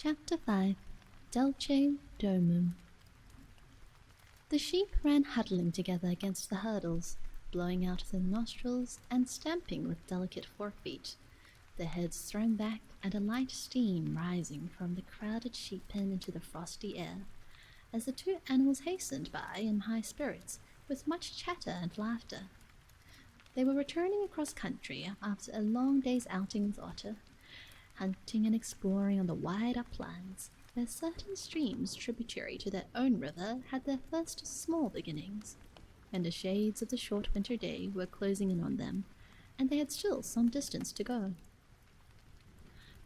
Chapter 5. Dulce Domum. The sheep ran huddling together against the hurdles, blowing out their nostrils and stamping with delicate forefeet, their heads thrown back and a light steam rising from the crowded sheep pen into the frosty air, as the two animals hastened by in high spirits, with much chatter and laughter. They were returning across country after a long day's outing with Otter, hunting and exploring on the wide uplands, where certain streams tributary to their own river had their first small beginnings, and the shades of the short winter day were closing in on them, and they had still some distance to go.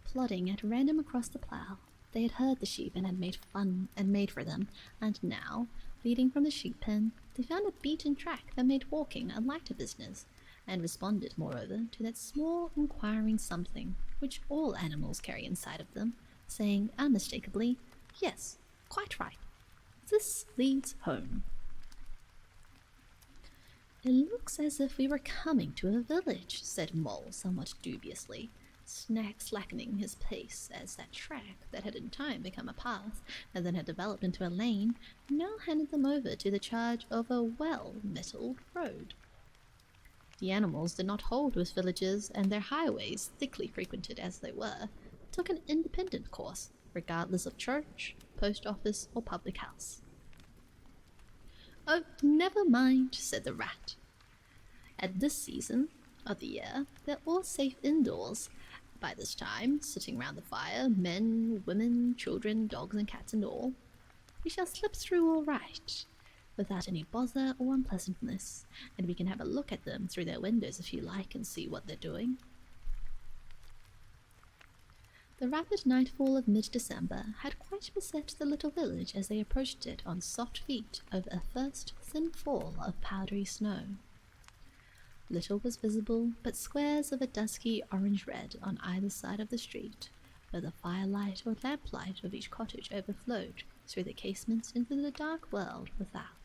Plodding at random across the plough, they had heard the sheep and had made for them, and now, leading from the sheep pen, they found a beaten track that made walking a lighter business, and responded, moreover, to that small inquiring something which all animals carry inside of them, saying unmistakably, "Yes, quite right. This leads home." "It looks as if we were coming to a village," said Mole somewhat dubiously, slackening his pace as that track that had in time become a path and then had developed into a lane now handed them over to the charge of a well-metalled road. The animals did not hold with villages, and their highways, thickly frequented as they were, took an independent course, regardless of church, post office, or public house. "Oh, never mind," said the rat. "At this season of the year, they're all safe indoors. By this time, sitting round the fire, men, women, children, dogs and cats and all. We shall slip through all right, without any bother or unpleasantness, and we can have a look at them through their windows if you like and see what they're doing." The rapid nightfall of mid-December had quite beset the little village as they approached it on soft feet over a first thin fall of powdery snow. Little was visible but squares of a dusky orange-red on either side of the street, where the firelight or lamplight of each cottage overflowed through the casements into the dark world without.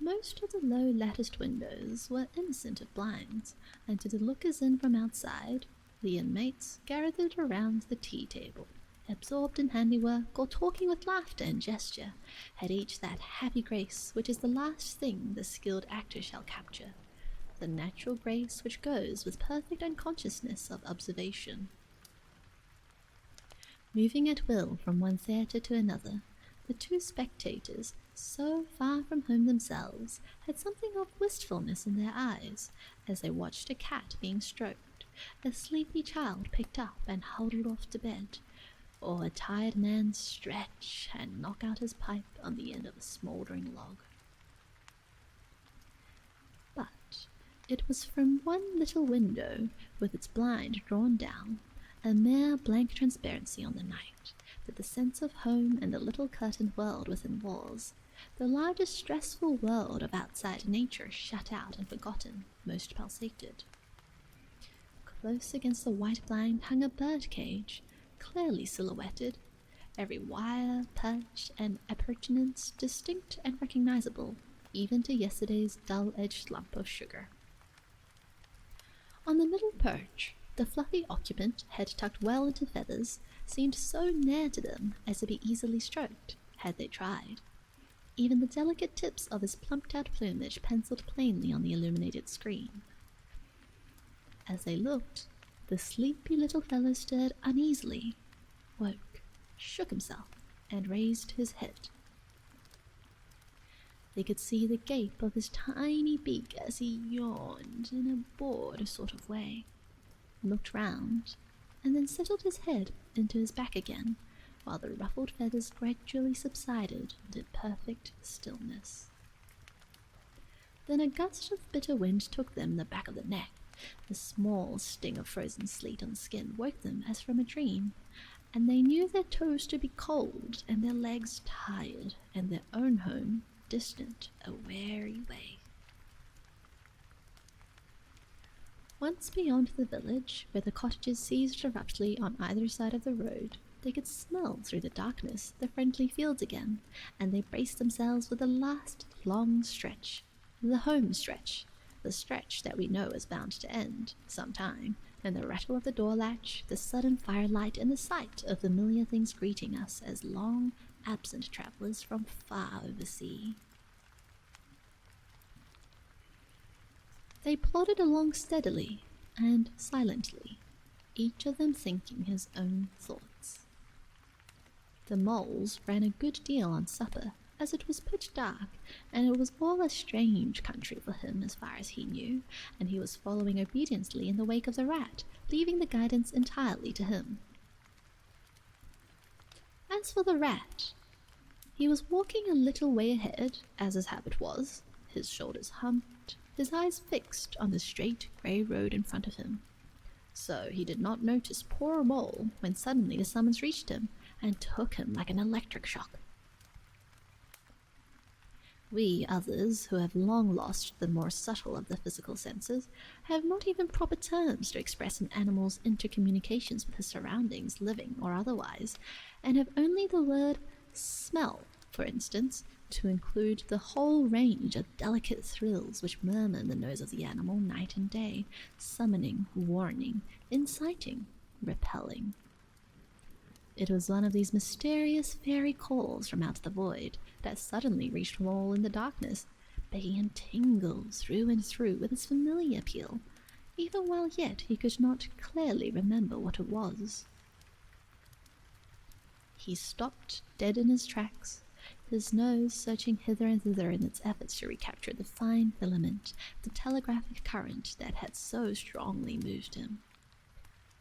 Most of the low latticed windows were innocent of blinds, and to the lookers in from outside, the inmates gathered around the tea table, absorbed in handiwork or talking with laughter and gesture, had each that happy grace which is the last thing the skilled actor shall capture, the natural grace which goes with perfect unconsciousness of observation. Moving at will from one theatre to another, the two spectators, so far from home themselves, had something of wistfulness in their eyes as they watched a cat being stroked, a sleepy child picked up and huddled off to bed, or a tired man stretch and knock out his pipe on the end of a smouldering log. But it was from one little window, with its blind drawn down, a mere blank transparency on the night, that the sense of home and the little curtained world within walls, the larger stressful world of outside nature shut out and forgotten, most pulsated. Close against the white blind hung a bird cage, clearly silhouetted, every wire, perch, and appurtenance distinct and recognizable, even to yesterday's dull-edged lump of sugar. On the middle perch, the fluffy occupant, head tucked well into feathers, seemed so near to them as to be easily stroked, had they tried. Even the delicate tips of his plumped-out plumage penciled plainly on the illuminated screen. As they looked, the sleepy little fellow stirred uneasily, woke, shook himself, and raised his head. They could see the gape of his tiny beak as he yawned in a bored sort of way, looked round, and then settled his head into his back again, while the ruffled feathers gradually subsided into perfect stillness. Then a gust of bitter wind took them in the back of the neck. The small sting of frozen sleet on the skin woke them as from a dream, and they knew their toes to be cold and their legs tired, and their own home distant a weary way. Once beyond the village, where the cottages ceased abruptly on either side of the road, they could smell through the darkness the friendly fields again, and they braced themselves for the last long stretch, the home stretch, the stretch that we know is bound to end, some time, and the rattle of the door latch, the sudden firelight, and the sight of familiar things greeting us as long-absent travellers from far oversea. They plodded along steadily and silently, each of them thinking his own thoughts. The moles ran a good deal on supper, as it was pitch dark, and it was all a strange country for him as far as he knew, and he was following obediently in the wake of the rat, leaving the guidance entirely to him. As for the rat, he was walking a little way ahead, as his habit was, his shoulders humped, his eyes fixed on the straight grey road in front of him. So he did not notice poor Mole when suddenly the summons reached him and took him like an electric shock. We others, who have long lost the more subtle of the physical senses, have not even proper terms to express an animal's intercommunications with his surroundings, living or otherwise, and have only the word smell, for instance, to include the whole range of delicate thrills which murmur in the nose of the animal night and day, summoning, warning, inciting, repelling. It was one of these mysterious fairy calls from out the void that suddenly reached Mole in the darkness, making him tingle through and through with its familiar appeal, even while yet he could not clearly remember what it was. He stopped dead in his tracks, his nose searching hither and thither in its efforts to recapture the fine filament, the telegraphic current that had so strongly moved him.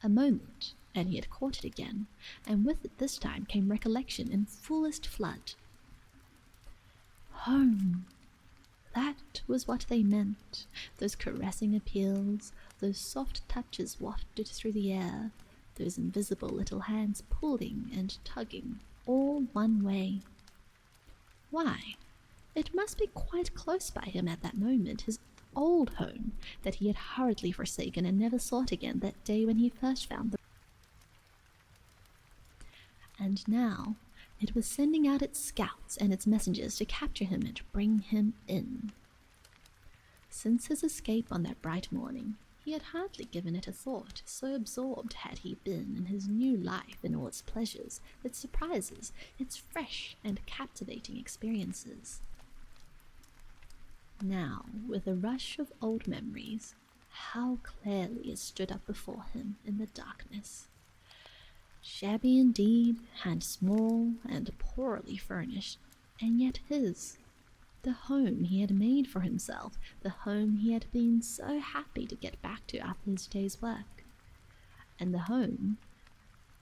A moment, and he had caught it again, and with it this time came recollection in fullest flood. Home! That was what they meant, those caressing appeals, those soft touches wafted through the air, those invisible little hands pulling and tugging, all one way. Why, it must be quite close by him at that moment, his old home, that he had hurriedly forsaken and never sought again that day when he first found the... And now it was sending out its scouts and its messengers to capture him and bring him in. Since his escape on that bright morning, he had hardly given it a thought, so absorbed had he been in his new life and all its pleasures, its surprises, its fresh and captivating experiences. Now, with a rush of old memories, how clearly it stood up before him in the darkness. Shabby indeed, and small, and poorly furnished, and yet his. The home he had made for himself, the home he had been so happy to get back to after his day's work. And the home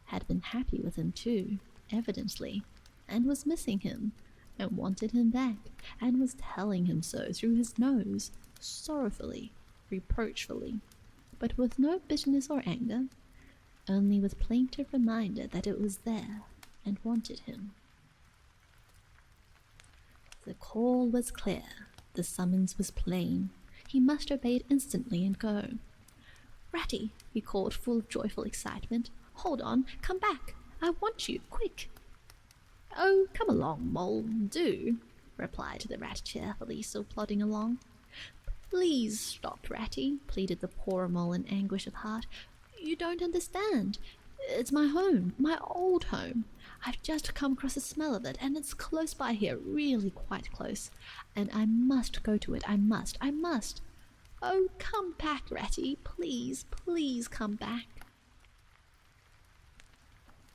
had been happy with him too, evidently, and was missing him, and wanted him back, and was telling him so through his nose, sorrowfully, reproachfully, but with no bitterness or anger, only with plaintive reminder that it was there and wanted him. The call was clear, the summons was plain. He must obey it instantly and go. "Ratty," he called, full of joyful excitement. "Hold on, come back. I want you, quick." "Oh, come along, Mole, do," replied the rat cheerfully, still plodding along. "Please stop, Ratty," pleaded the poor Mole in anguish of heart. "You don't understand. It's my home, my old home. I've just come across the smell of it, and it's close by here, really quite close. And I must go to it, I must. Oh, come back, Ratty, please, please come back."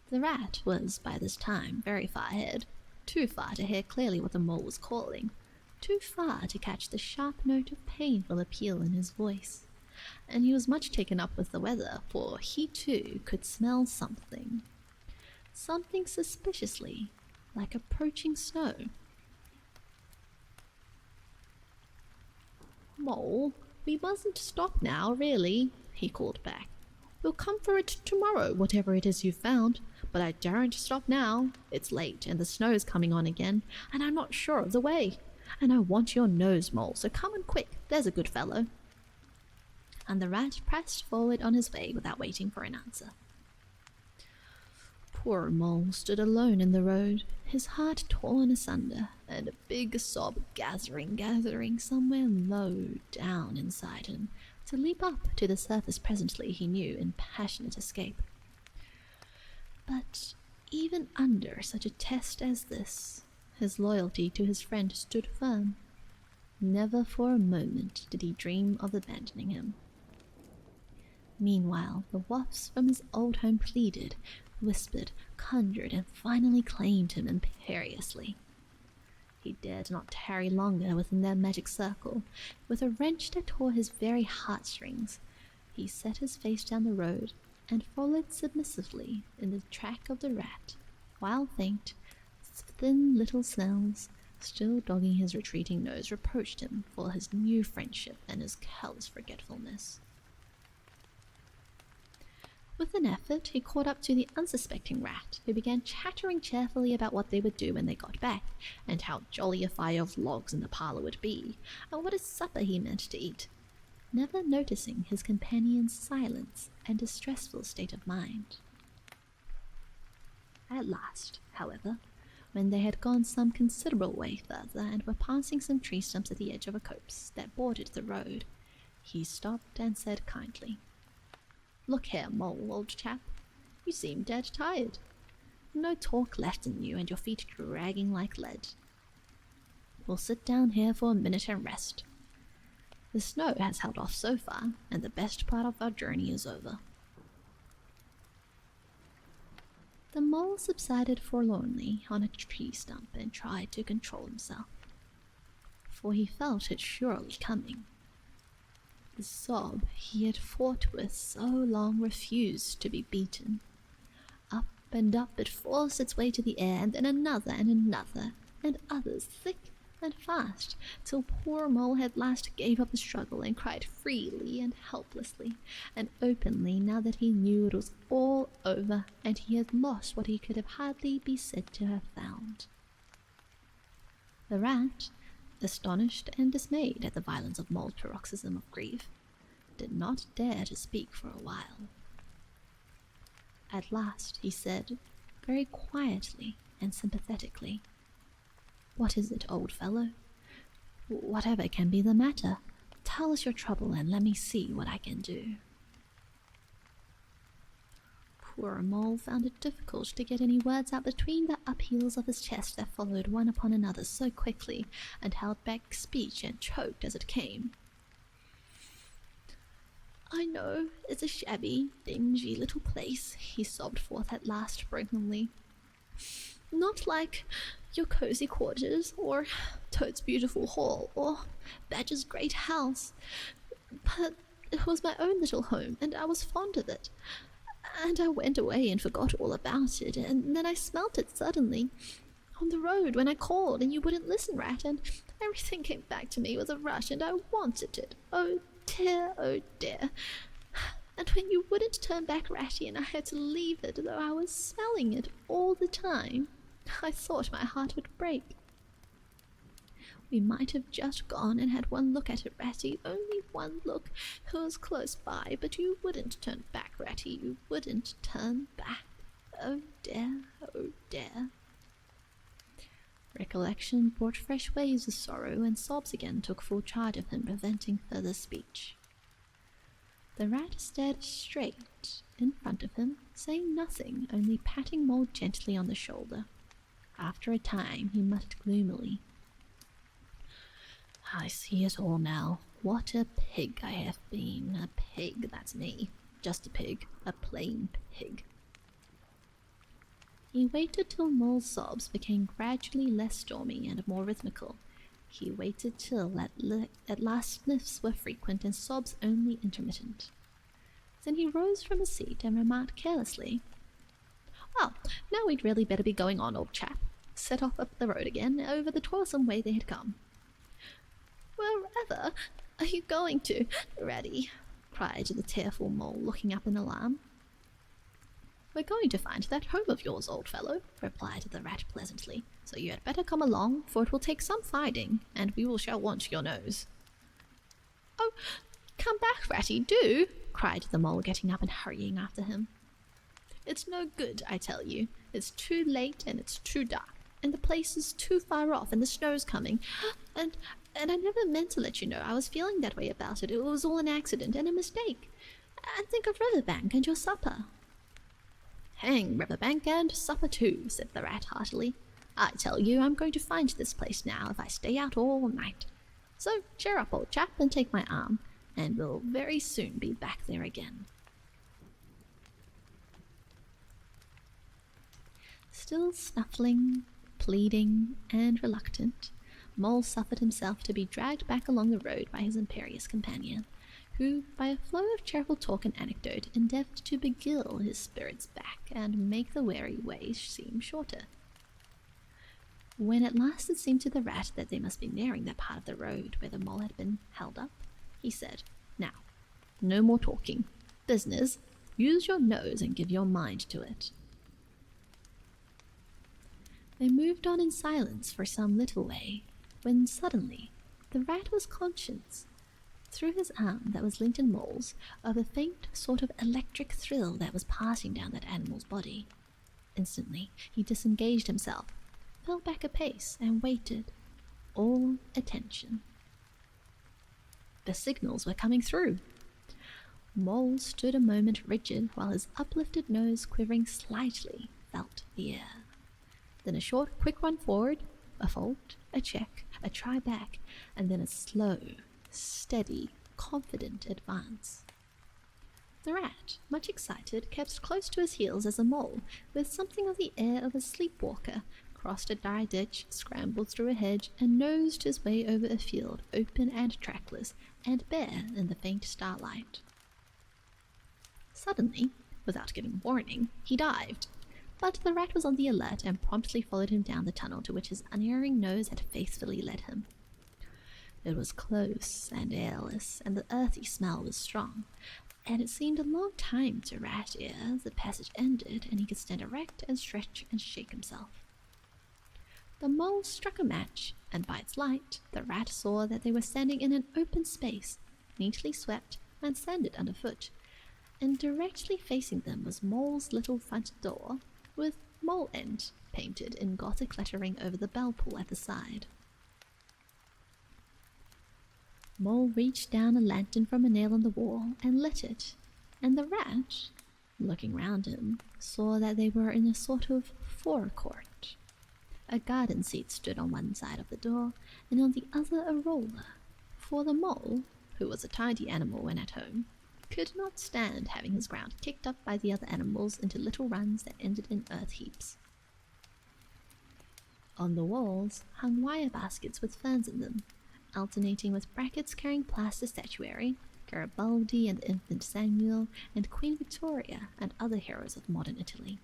The rat was, by this time, very far ahead, too far to hear clearly what the mole was calling, too far to catch the sharp note of painful appeal in his voice. And he was much taken up with the weather, for he too could smell something suspiciously like approaching snow. "Mole, we mustn't stop now, really," he called back. "We'll come for it tomorrow, whatever it is you've found, but I daren't stop now. It's late, and the snow's coming on again, and I'm not sure of the way. And I want your nose, Mole, so come on quick, there's a good fellow." And the rat pressed forward on his way without waiting for an answer. Poor Mole stood alone in the road, his heart torn asunder, and a big sob gathering somewhere low down inside him, to leap up to the surface presently, he knew, in passionate escape. But even under such a test as this, his loyalty to his friend stood firm. Never for a moment did he dream of abandoning him. Meanwhile, the wafts from his old home pleaded, whispered, conjured, and finally claimed him imperiously. He dared not tarry longer within their magic circle. With a wrench that tore his very heartstrings, he set his face down the road and followed submissively in the track of the rat, while faint, thin little snails, still dogging his retreating nose, reproached him for his new friendship and his callous forgetfulness. With an effort, he caught up to the unsuspecting rat, who began chattering cheerfully about what they would do when they got back, and how jolly a fire of logs in the parlour would be, and what a supper he meant to eat, never noticing his companion's silence and distressful state of mind. At last, however, when they had gone some considerable way further and were passing some tree stumps at the edge of a copse that bordered the road, he stopped and said kindly, "Look here, Mole, old chap, you seem dead tired. No talk left in you, and your feet dragging like lead. We'll sit down here for a minute and rest. The snow has held off so far, and the best part of our journey is over." The mole subsided forlornly on a tree stump and tried to control himself, for he felt it surely coming. The sob he had fought with so long refused to be beaten. Up and up it forced its way to the air, and then another, and others, thick and fast, till poor Mole at last gave up the struggle and cried freely and helplessly and openly, now that he knew it was all over and he had lost what he could have hardly be said to have found. The rat, astonished and dismayed at the violence of Mole's paroxysm of grief, did not dare to speak for a while. At last he said, very quietly and sympathetically, "What is it, old fellow? Whatever can be the matter, tell us your trouble and let me see what I can do." Poor Mole found it difficult to get any words out between the upheavals of his chest that followed one upon another so quickly, and held back speech and choked as it came. "I know it's a shabby, dingy little place," he sobbed forth at last brokenly. "Not like your cozy quarters, or Toad's beautiful hall, or Badger's great house, but it was my own little home, and I was fond of it. And I went away and forgot all about it, and then I smelt it suddenly on the road when I called, and you wouldn't listen, Rat, and everything came back to me with a rush, and I wanted it. Oh dear. And when you wouldn't turn back, Ratty, and I had to leave it, though I was smelling it all the time, I thought my heart would break. We might have just gone and had one look at it, Ratty, only one look. It was close by, but you wouldn't turn back, Ratty, you wouldn't turn back. Oh dear. Recollection brought fresh waves of sorrow, and sobs again took full charge of him, preventing further speech. The rat stared straight in front of him, saying nothing, only patting Mole gently on the shoulder. After a time he muttered gloomily, "I see it all now. What a pig I have been. A pig, that's me. Just a pig. A plain pig." He waited till Mole's sobs became gradually less stormy and more rhythmical. He waited till at last sniffs were frequent and sobs only intermittent. Then he rose from his seat and remarked carelessly, "Well, now we'd really better be going on, old chap." Set off up the road again, over the toilsome way they had come. "Wherever are you going to, Ratty?" cried the tearful Mole, looking up in alarm. "We're going to find that home of yours, old fellow," replied the rat pleasantly, "so you had better come along, for it will take some finding, and we shall want your nose." "Oh, come back, Ratty, do!" cried the Mole, getting up and hurrying after him. "It's no good, I tell you. It's too late and it's too dark, and the place is too far off, and the snow's coming, and And I never meant to let you know I was feeling that way about it. It was all an accident and a mistake. And think of Riverbank and your supper." "Hang Riverbank and supper too," said the rat heartily. "I tell you, I'm going to find this place now if I stay out all night. So cheer up, old chap, and take my arm, and we'll very soon be back there again." Still snuffling, pleading, and reluctant, Mole suffered himself to be dragged back along the road by his imperious companion, who, by a flow of cheerful talk and anecdote, endeavoured to beguile his spirits back and make the weary way seem shorter. When at last it seemed to the rat that they must be nearing that part of the road where the mole had been held up, he said, "Now, no more talking. Business. Use your nose and give your mind to it." They moved on in silence for some little way, when suddenly the rat was conscious, through his arm that was linked in Mole's, of a faint sort of electric thrill that was passing down that animal's body. Instantly he disengaged himself, fell back a pace, and waited, all attention. The signals were coming through. Mole stood a moment rigid while his uplifted nose, quivering slightly, felt the air. Then a short, quick run forward, a halt, a check, a try back, and then a slow, steady, confident advance. The rat, much excited, kept close to his heels as a mole, with something of the air of a sleepwalker, crossed a dry ditch, scrambled through a hedge, and nosed his way over a field, open and trackless, and bare in the faint starlight. Suddenly, without giving warning, he dived, but the rat was on the alert and promptly followed him down the tunnel to which his unerring nose had faithfully led him. It was close and airless, and the earthy smell was strong, and it seemed a long time to Rat ere the passage ended and he could stand erect and stretch and shake himself. The mole struck a match, and by its light the rat saw that they were standing in an open space, neatly swept and sanded underfoot, and directly facing them was Mole's little front door, with Mole End painted in Gothic lettering over the bell pull at the side. Mole reached down a lantern from a nail on the wall and lit it, and the rat, looking round him, saw that they were in a sort of forecourt. A garden seat stood on one side of the door, and on the other a roller, for the mole, who was a tidy animal when at home, could not stand having his ground kicked up by the other animals into little runs that ended in earth heaps. On the walls hung wire baskets with ferns in them, alternating with brackets carrying plaster statuary, Garibaldi and Infant Samuel, and Queen Victoria and other heroes of modern Italy.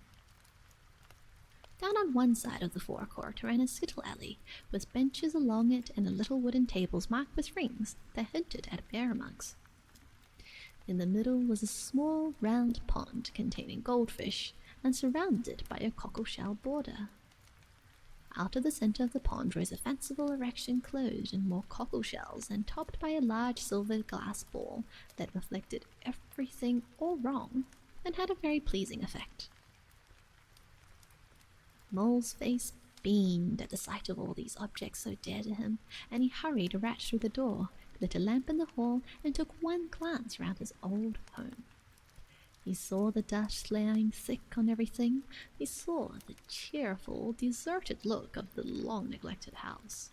Down on one side of the forecourt ran a skittle alley, with benches along it and little wooden tables marked with rings that hinted at bear mugs. In the middle was a small, round pond containing goldfish, and surrounded by a cockleshell border. Out of the center of the pond rose a fanciful erection clothed in more cockleshells and topped by a large silver glass ball that reflected everything all wrong and had a very pleasing effect. Mole's face beamed at the sight of all these objects so dear to him, and he hurried a rat through the door, lit a lamp in the hall, and took one glance round his old home. He saw the dust lying thick on everything. He saw the cheerful, deserted look of the long-neglected house,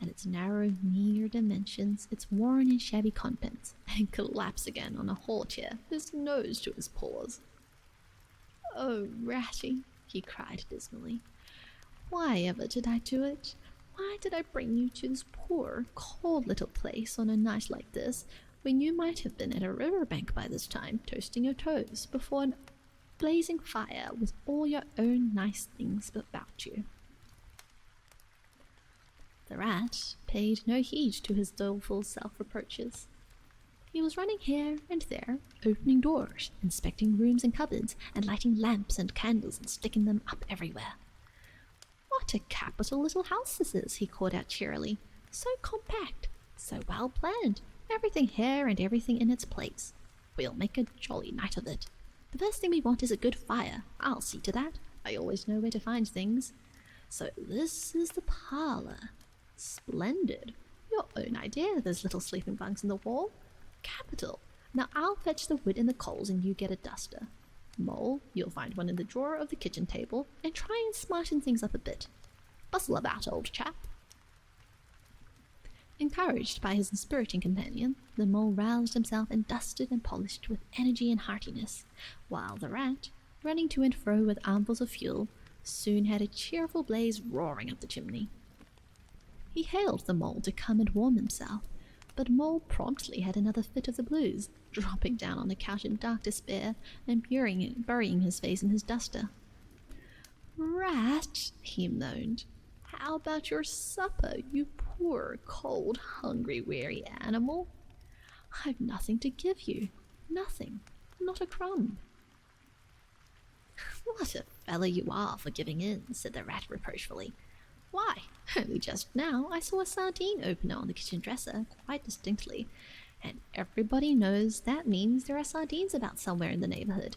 and its narrow, meagre dimensions, its worn and shabby contents, and collapsed again on a hall chair, his nose to his paws. "Oh, Ratty," he cried dismally, "why ever did I do it? Why did I bring you to this poor, cold little place on a night like this, when you might have been at a riverbank by this time, toasting your toes before a blazing fire with all your own nice things about you?" The rat paid no heed to his doleful self-reproaches. He was running here and there, opening doors, inspecting rooms and cupboards, and lighting lamps and candles and sticking them up everywhere. "What a capital little house this is," he called out cheerily. "So compact, so well planned, everything here and everything in its place. We'll make a jolly night of it. The first thing we want is a good fire. I'll see to that. I always know where to find things. So this is the parlor. Splendid. Your own idea, those little sleeping bunks in the wall. Capital. Now I'll fetch the wood and the coals and you get a duster. Mole, you'll find one in the drawer of the kitchen table and try and smarten things up a bit. Bustle about, old chap. Encouraged by his inspiriting companion, the mole roused himself and dusted and polished with energy and heartiness, while the rat, running to and fro with armfuls of fuel, soon had a cheerful blaze roaring up the chimney. He hailed the mole to come and warm himself, but Mole promptly had another fit of the blues, dropping down on the couch in dark despair and burying his face in his duster. "Rat," he moaned, "how about your supper, you poor, cold, hungry, weary animal? I've nothing to give you. Nothing. Not a crumb." "What a fellow you are for giving in," said the rat reproachfully. "Why, only just now I saw a sardine opener on the kitchen dresser quite distinctly, and everybody knows that means there are sardines about somewhere in the neighborhood.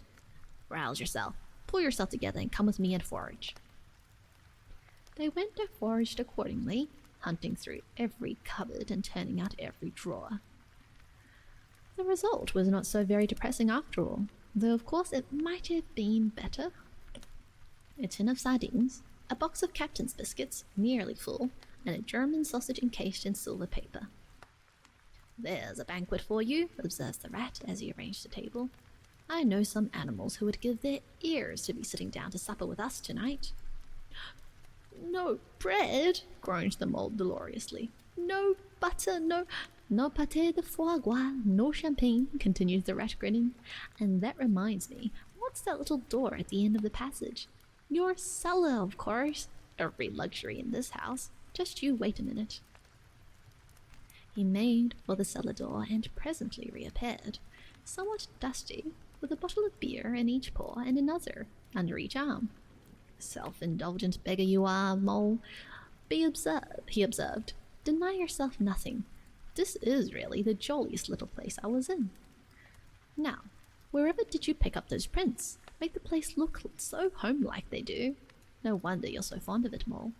Rouse yourself, pull yourself together and come with me and forage." They went and foraged accordingly, hunting through every cupboard and turning out every drawer. The result was not so very depressing after all, though of course it might have been better. A tin of sardines, a box of captain's biscuits, nearly full, and a German sausage encased in silver paper. "There's a banquet for you," observed the rat as he arranged the table. "I know some animals who would give their ears to be sitting down to supper with us tonight." "No bread," groaned the mole dolorously. "No butter, no pâté de foie gras, no champagne," continued the rat, grinning. "And that reminds me, what's that little door at the end of the passage? Your cellar, of course. Every luxury in this house. Just you wait a minute." He made for the cellar door and presently reappeared, somewhat dusty, with a bottle of beer in each paw and another under each arm. "Self-indulgent beggar you are, Mole. He observed. "Deny yourself nothing. This is really the jolliest little place I was in. Now, wherever did you pick up those prints? Make the place look so home-like they do. No wonder you're so fond of it, Mole.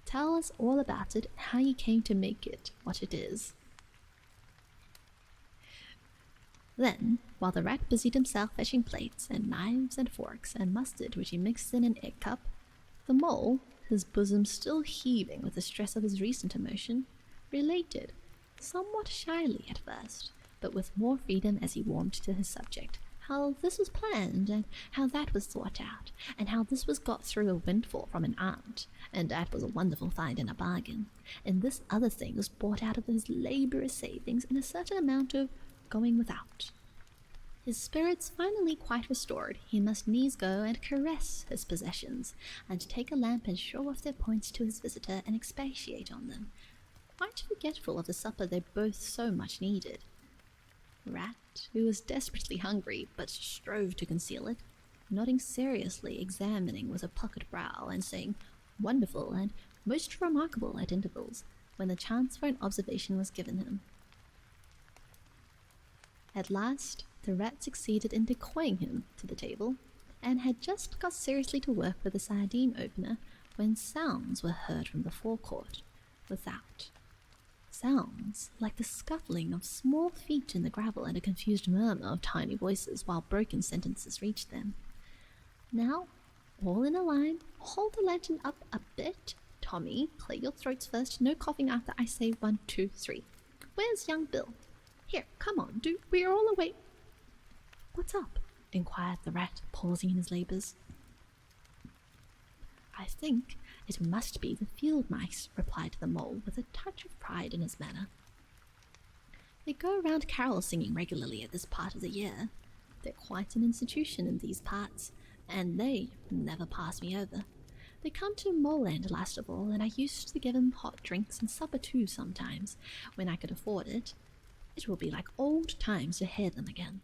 Tell us all about it and how you came to make it what it is." Then, while the rat busied himself fetching plates and knives and forks and mustard which he mixed in an egg cup, the mole, his bosom still heaving with the stress of his recent emotion, related, somewhat shyly at first, but with more freedom as he warmed to his subject, how this was planned, and how that was thought out, and how this was got through a windfall from an aunt, and that was a wonderful find in a bargain, and this other thing was bought out of his laborious savings and a certain amount of going without. His spirits finally quite restored, he must needs go and caress his possessions, and take a lamp and show off their points to his visitor and expatiate on them, quite forgetful of the supper they both so much needed. Rat, who was desperately hungry but strove to conceal it, nodding seriously, examining with a puckered brow, and saying "wonderful" and "most remarkable" at intervals, when the chance for an observation was given him. At last, the rat succeeded in decoying him to the table, and had just got seriously to work with the sardine opener when sounds were heard from the forecourt without. Sounds like the scuffling of small feet in the gravel and a confused murmur of tiny voices while broken sentences reached them. "Now, all in a line, hold the lantern up a bit. Tommy, clear your throats first, no coughing after I say 1, 2, 3. Where's young Bill? Here, come on, we're all awake." "What's up?" inquired the rat, pausing in his labours. "I think it must be the field mice," replied the mole with a touch of pride in his manner. "They go around carol singing regularly at this part of the year. They're quite an institution in these parts, and they never pass me over. They come to Moreland last of all, and I used to give 'em hot drinks and supper too sometimes, when I could afford it. It will be like old times to hear them again."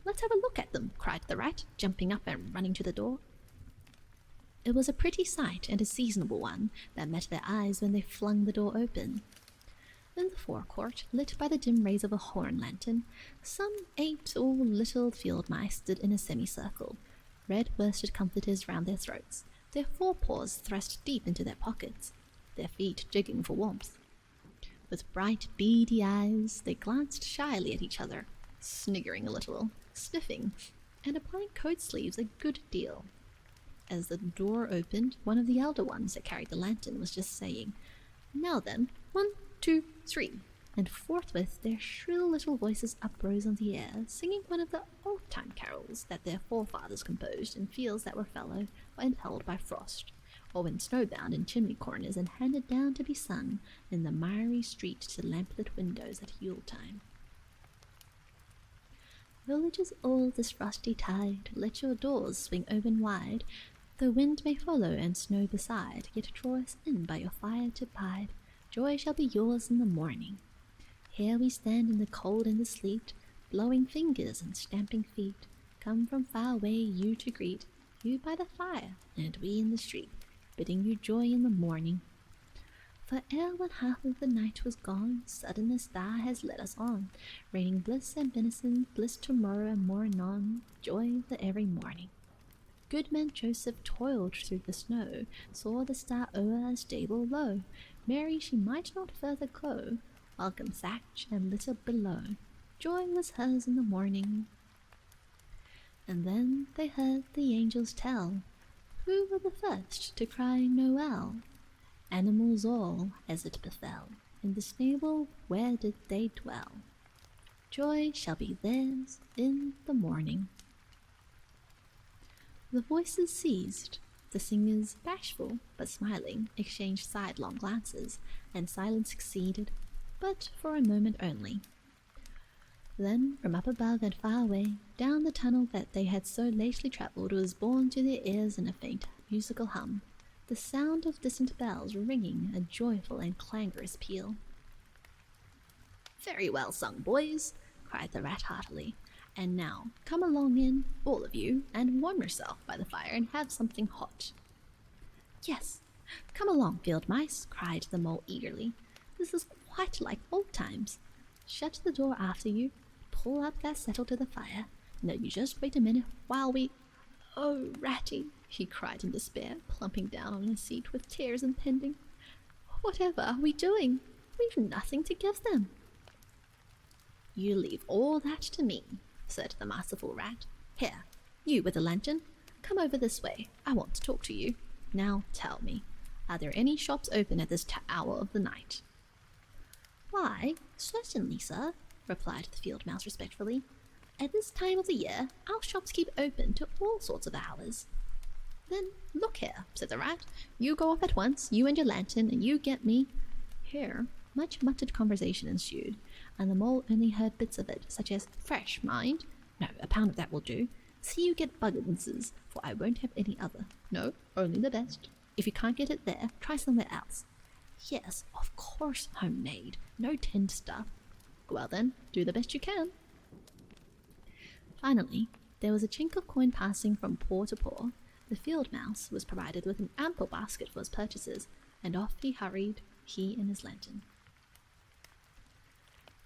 "Let's have a look at them," cried the rat, jumping up and running to the door. It was a pretty sight, and a seasonable one, that met their eyes when they flung the door open. In the forecourt, lit by the dim rays of a horn lantern, some 8 little field mice stood in a semicircle, red worsted comforters round their throats, their forepaws thrust deep into their pockets, their feet jigging for warmth. With bright, beady eyes, they glanced shyly at each other, sniggering a little, sniffing, and applying coat sleeves a good deal. As the door opened, one of the elder ones that carried the lantern was just saying, "Now then, 1, 2, 3, and forthwith their shrill little voices uprose on the air, singing one of the old-time carols that their forefathers composed in fields that were fallow and held by frost, or when snowbound in chimney corners and handed down to be sung in the miry street to lamplit windows at Yule-time. Villages all this frosty tide, let your doors swing open wide, the wind may follow and snow beside, yet draw us in by your fire to bide, joy shall be yours in the morning. Here we stand in the cold and the sleet, blowing fingers and stamping feet, come from far away you to greet, you by the fire, and we in the street, bidding you joy in the morning. For ere one half of the night was gone, sudden a star has led us on, raining bliss and venison, bliss tomorrow and more anon, joy the every morning. Goodman Joseph toiled through the snow, saw the star o'er a stable low, Mary she might not further glow, welcome thatch and litter below, joy was hers in the morning. And then they heard the angels tell, who were the first to cry Noel? Animals all, as it befell, in the stable where did they dwell. Joy shall be theirs in the morning. The voices ceased. The singers, bashful but smiling, exchanged sidelong glances, and silence succeeded, but for a moment only. Then, from up above and far away, down the tunnel that they had so lately travelled was borne to their ears in a faint musical hum, the sound of distant bells ringing a joyful and clangorous peal. "Very well sung, boys," cried the rat heartily. "And now, come along in, all of you, and warm yourself by the fire and have something hot." "Yes, come along, field mice," cried the mole eagerly. "This is quite like old times. Shut the door after you, pull up that settle to the fire. Now you just wait a minute while we—" "Oh, Ratty," he cried in despair, plumping down on his seat with tears impending. "Whatever are we doing? We've nothing to give them." "You leave all that to me," said the masterful rat. "Here, you with the lantern, come over this way. I want to talk to you. Now tell me, are there any shops open at this hour of the night?" "Why, certainly, sir," replied the field mouse respectfully. "At this time of the year, our shops keep open to all sorts of hours." "Then look here," said the rat. "You go off at once, you and your lantern, and you get me—" Here much muttered conversation ensued, and the mole only heard bits of it, such as "fresh, mind. No, a pound of that will do. See you get ʟɪᴏs, for I won't have any other. No, only the best. If you can't get it there, try somewhere else. Yes, of course, homemade, no tinned stuff. Well then, do the best you can." Finally, there was a chink of coin passing from paw to paw. The field mouse was provided with an ample basket for his purchases, and off he hurried, he and his lantern.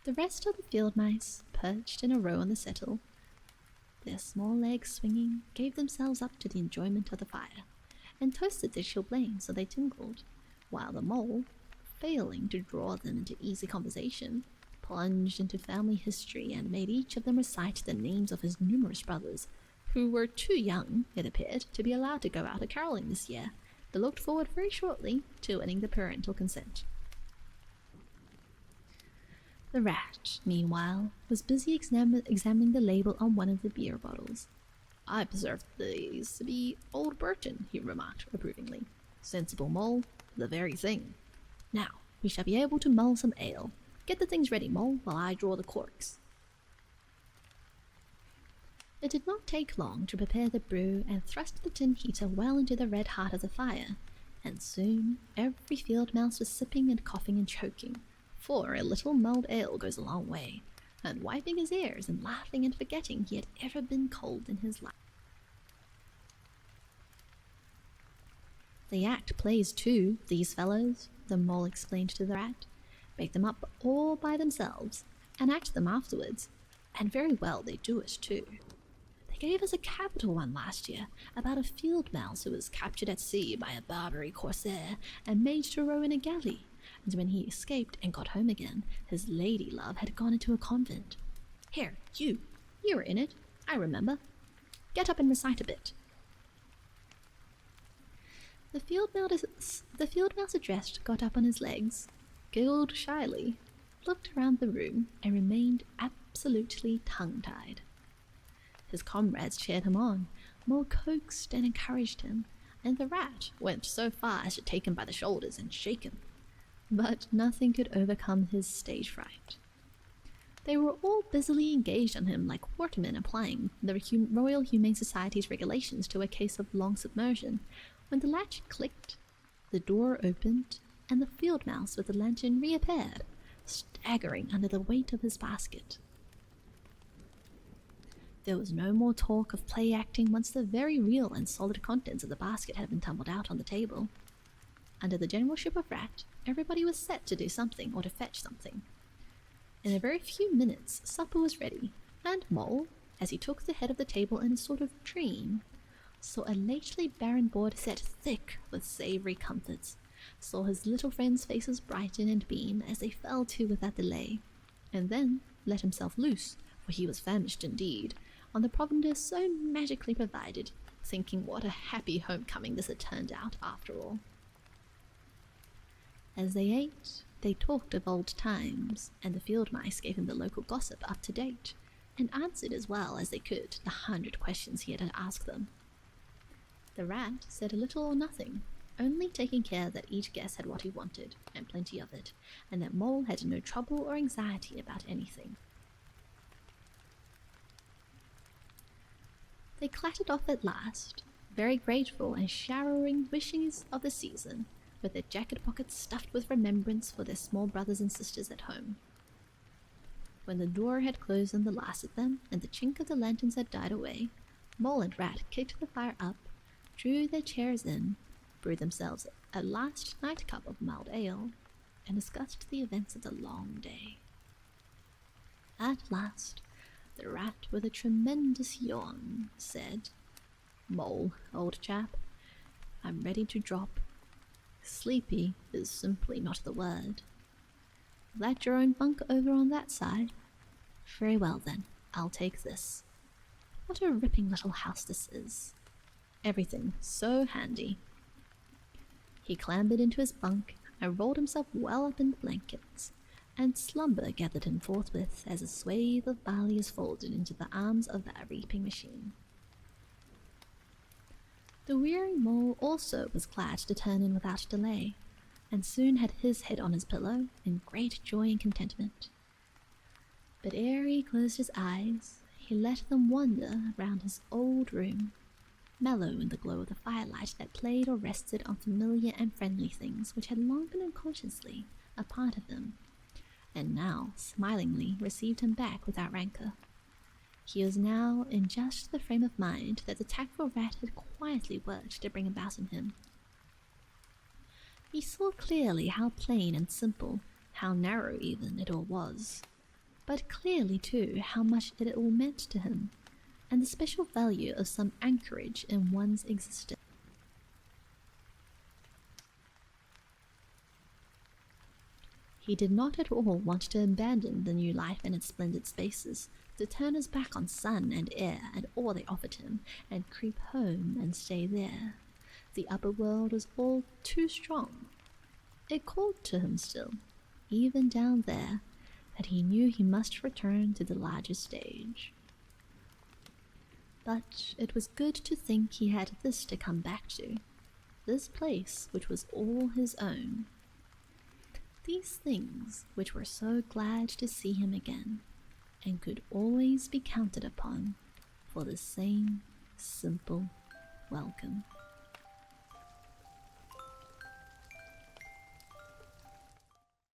The rest of the field mice, perched in a row on the settle, their small legs swinging, gave themselves up to the enjoyment of the fire, and toasted their chilblains so they tingled, while the mole, failing to draw them into easy conversation, plunged into family history and made each of them recite the names of his numerous brothers, who were too young, it appeared, to be allowed to go out a-carolling this year, but looked forward very shortly to winning the parental consent. The rat, meanwhile, was busy examining the label on one of the beer bottles. "I observed these to be Old Burton," he remarked approvingly. "Sensible mole, the very thing. Now, we shall be able to mull some ale. Get the things ready, mole, while I draw the corks." It did not take long to prepare the brew and thrust the tin heater well into the red heart of the fire, and soon every field mouse was sipping and coughing and choking, for a little mulled ale goes a long way, and wiping his ears and laughing and forgetting he had ever been cold in his life. "They act plays too, these fellows," the mole explained to the rat. "Make them up all by themselves, and act them afterwards, and very well they do it too. They gave us a capital one last year, about a field mouse who was captured at sea by a Barbary corsair and made to row in a galley, and when he escaped and got home again, his lady love had gone into a convent. Here, you were in it, I remember. Get up and recite a bit. The field mouse addressed got up on his legs, giggled shyly, looked around the room, and remained absolutely tongue-tied. His comrades cheered him on, more coaxed and encouraged him, and the rat went so far as to take him by the shoulders and shake him. But nothing could overcome his stage fright. They were all busily engaged on him like watermen applying the Royal Humane Society's regulations to a case of long submersion, when the latch clicked, the door opened, and the field mouse with the lantern reappeared, staggering under the weight of his basket. There was no more talk of play acting once the very real and solid contents of the basket had been tumbled out on the table. Under the generalship of Rat, everybody was set to do something or to fetch something. In a very few minutes, supper was ready, and Mole, as he took the head of the table in a sort of dream, saw a lately barren board set thick with savoury comforts, saw his little friends' faces brighten and beam as they fell to without delay, and then let himself loose, for he was famished indeed, on the provender so magically provided, thinking what a happy homecoming this had turned out after all. As they ate, they talked of old times, and the field mice gave him the local gossip up to date, and answered as well as they could the 100 questions he had asked them. The rat said little or nothing, only taking care that each guest had what he wanted, and plenty of it, and that Mole had no trouble or anxiety about anything. They clattered off at last, very grateful and showering wishes of the season, with their jacket pockets stuffed with remembrance for their small brothers and sisters at home. When the door had closed on the last of them, and the chink of the lanterns had died away, Mole and Rat kicked the fire up, drew their chairs in, brewed themselves a last night cup of mild ale, and discussed the events of the long day. At last, the rat, with a tremendous yawn, said, "Mole, old chap, I'm ready to drop. Sleepy is simply not the word. That your own bunk over on that side? Very well then, I'll take this. What a ripping little house this is. Everything so handy." He clambered into his bunk and rolled himself well up in the blankets, and slumber gathered him forthwith as a swathe of barley is folded into the arms of the reaping machine. The weary Mole also was glad to turn in without delay, and soon had his head on his pillow in great joy and contentment. But ere he closed his eyes, he let them wander round his old room, mellow in the glow of the firelight that played or rested on familiar and friendly things which had long been unconsciously a part of him, and now smilingly received him back without rancour. He was now in just the frame of mind that the tactful rat had quietly worked to bring about in him. He saw clearly how plain and simple, how narrow even, it all was, but clearly too how much it all meant to him, and the special value of some anchorage in one's existence. He did not at all want to abandon the new life and its splendid spaces, to turn his back on sun and air and all they offered him, and creep home and stay there. The upper world was all too strong. It called to him still, even down there, that he knew he must return to the larger stage. But it was good to think he had this to come back to, this place which was all his own. These things which were so glad to see him again, and could always be counted upon for the same simple welcome.